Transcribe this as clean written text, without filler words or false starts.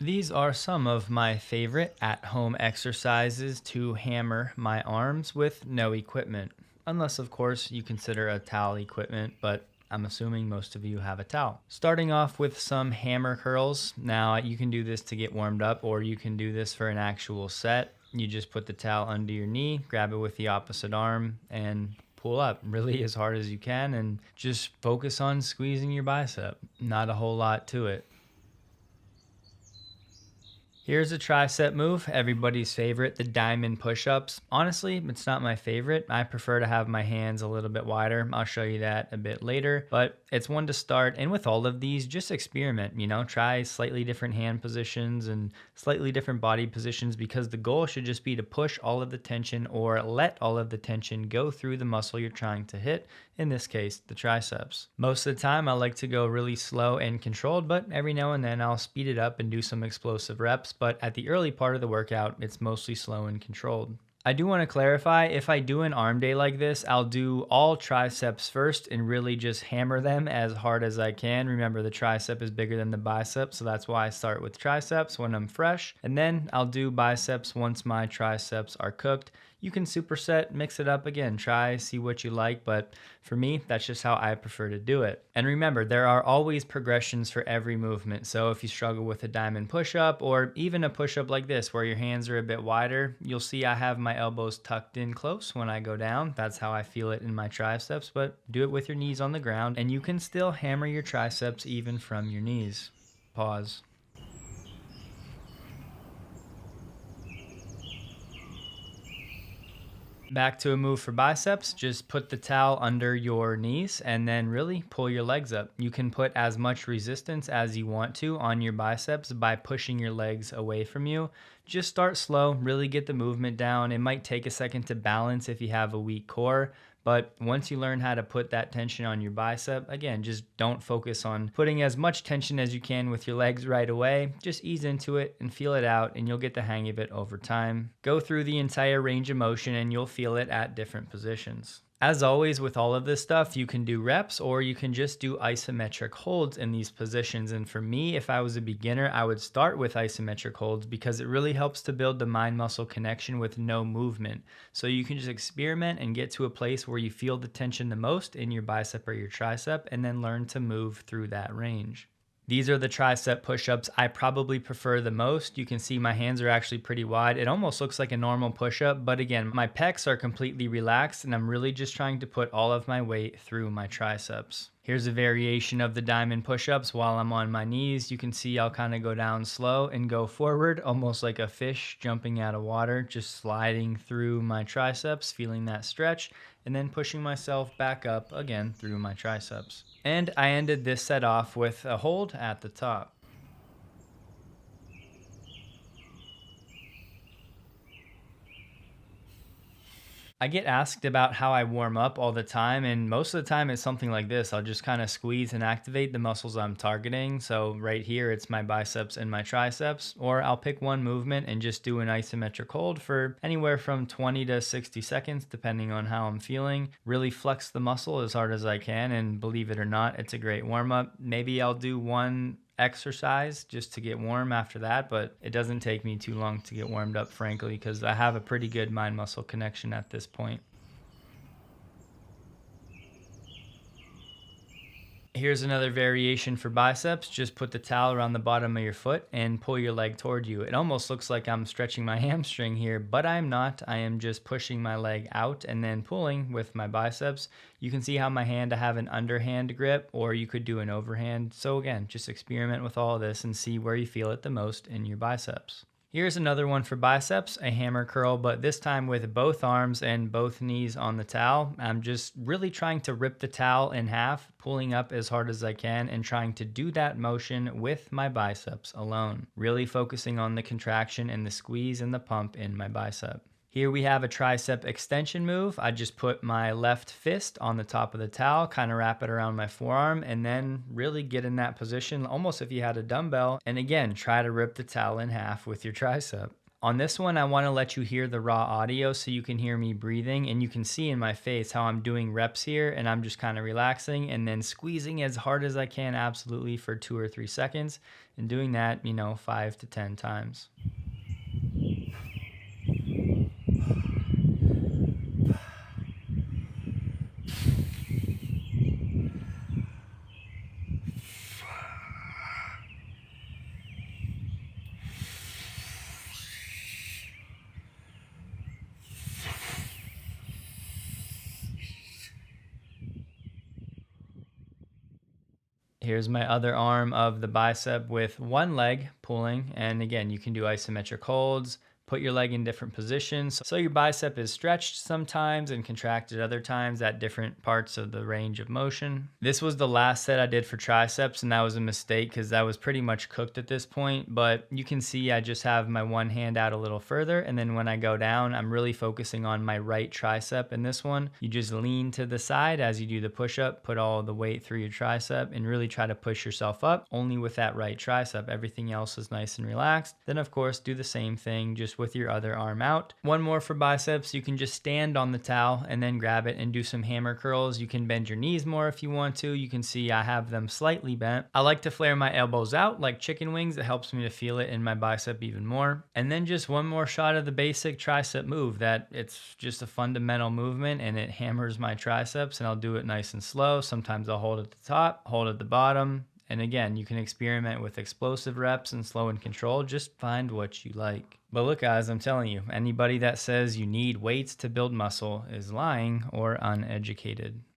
These are some of my favorite at-home exercises to hammer my arms with no equipment. Unless, of course, you consider a towel equipment, but I'm assuming most of you have a towel. Starting off with some hammer curls. Now, you can do this to get warmed up, or you can do this for an actual set. You just put the towel under your knee, grab it with the opposite arm, and pull up really as hard as you can, and just focus on squeezing your bicep. Not a whole lot to it. Here's a tricep move, everybody's favorite, the diamond push-ups. Honestly, it's not my favorite. I prefer to have my hands a little bit wider. I'll show you that a bit later, but it's one to start. And with all of these, just experiment, try slightly different hand positions and slightly different body positions, because the goal should just be to push all of the tension or let all of the tension go through the muscle you're trying to hit, in this case, the triceps. Most of the time, I like to go really slow and controlled, but every now and then I'll speed it up and do some explosive reps. But at the early part of the workout, it's mostly slow and controlled. I do want to clarify, if I do an arm day like this, I'll do all triceps first and really just hammer them as hard as I can. Remember, the tricep is bigger than the bicep, so that's why I start with triceps when I'm fresh. And then I'll do biceps once my triceps are cooked. You can superset, mix it up again, try, see what you like, but for me, that's just how I prefer to do it. And remember, there are always progressions for every movement. So if you struggle with a diamond push-up, or even a push-up like this where your hands are a bit wider, you'll see I have my elbows tucked in close when I go down. That's how I feel it in my triceps, but do it with your knees on the ground, and you can still hammer your triceps even from your knees. Pause. Back to a move for biceps. Just put the towel under your knees and then really pull your legs up. You can put as much resistance as you want to on your biceps by pushing your legs away from you. Just start slow, really get the movement down. It might take a second to balance if you have a weak core, but once you learn how to put that tension on your bicep, again, just don't focus on putting as much tension as you can with your legs right away. Just ease into it and feel it out, and you'll get the hang of it over time. Go through the entire range of motion and you'll feel it at different positions. As always, with all of this stuff, you can do reps or you can just do isometric holds in these positions. And for me, if I was a beginner, I would start with isometric holds because it really helps to build the mind-muscle connection with no movement. So you can just experiment and get to a place where you feel the tension the most in your bicep or your tricep, and then learn to move through that range. These are the tricep push-ups I probably prefer the most. You can see my hands are actually pretty wide. It almost looks like a normal push-up, but again, my pecs are completely relaxed and I'm really just trying to put all of my weight through my triceps. Here's a variation of the diamond push-ups while I'm on my knees. You can see I'll kind of go down slow and go forward, almost like a fish jumping out of water, just sliding through my triceps, feeling that stretch, and then pushing myself back up again through my triceps. And I ended this set off with a hold at the top. I get asked about how I warm up all the time, and most of the time it's something like this. I'll just kind of squeeze and activate the muscles I'm targeting. So right here, it's my biceps and my triceps, or I'll pick one movement and just do an isometric hold for anywhere from 20 to 60 seconds, depending on how I'm feeling. Really flex the muscle as hard as I can, and believe it or not, it's a great warm up. Maybe I'll do one exercise just to get warm after that, but it doesn't take me too long to get warmed up, frankly, because I have a pretty good mind muscle connection at this point. Here's another variation for biceps. Just put the towel around the bottom of your foot and pull your leg toward you. It almost looks like I'm stretching my hamstring here, but I'm not. I am just pushing my leg out and then pulling with my biceps. You can see how my hand, I have an underhand grip, or you could do an overhand. So again, just experiment with all of this and see where you feel it the most in your biceps. Here's another one for biceps, a hammer curl, but this time with both arms and both knees on the towel. I'm just really trying to rip the towel in half, pulling up as hard as I can, and trying to do that motion with my biceps alone. Really focusing on the contraction and the squeeze and the pump in my bicep. Here we have a tricep extension move. I just put my left fist on the top of the towel, kind of wrap it around my forearm, and then really get in that position, almost if you had a dumbbell. And again, try to rip the towel in half with your tricep. On this one, I want to let you hear the raw audio so you can hear me breathing, and you can see in my face how I'm doing reps here, and I'm just kind of relaxing and then squeezing as hard as I can, absolutely, for 2 or 3 seconds, and doing that, 5 to 10 times. Here's my other arm of the bicep with one leg pulling. And again, you can do isometric holds, put your leg in different positions. So your bicep is stretched sometimes and contracted other times at different parts of the range of motion. This was the last set I did for triceps, and that was a mistake because that was pretty much cooked at this point. But you can see I just have my one hand out a little further. And then when I go down, I'm really focusing on my right tricep. In this one, you just lean to the side as you do the push-up, put all the weight through your tricep and really try to push yourself up only with that right tricep. Everything else is nice and relaxed. Then of course, do the same thing just with your other arm out. One more for biceps. You can just stand on the towel and then grab it and do some hammer curls. You can bend your knees more if you want to. You can see I have them slightly bent. I like to flare my elbows out like chicken wings. It helps me to feel it in my bicep even more. And then just one more shot of the basic tricep move that it's just a fundamental movement and it hammers my triceps, and I'll do it nice and slow. Sometimes I'll hold at the top, hold at the bottom. And again, you can experiment with explosive reps and slow and control. Just find what you like. But look, guys, I'm telling you, anybody that says you need weights to build muscle is lying or uneducated.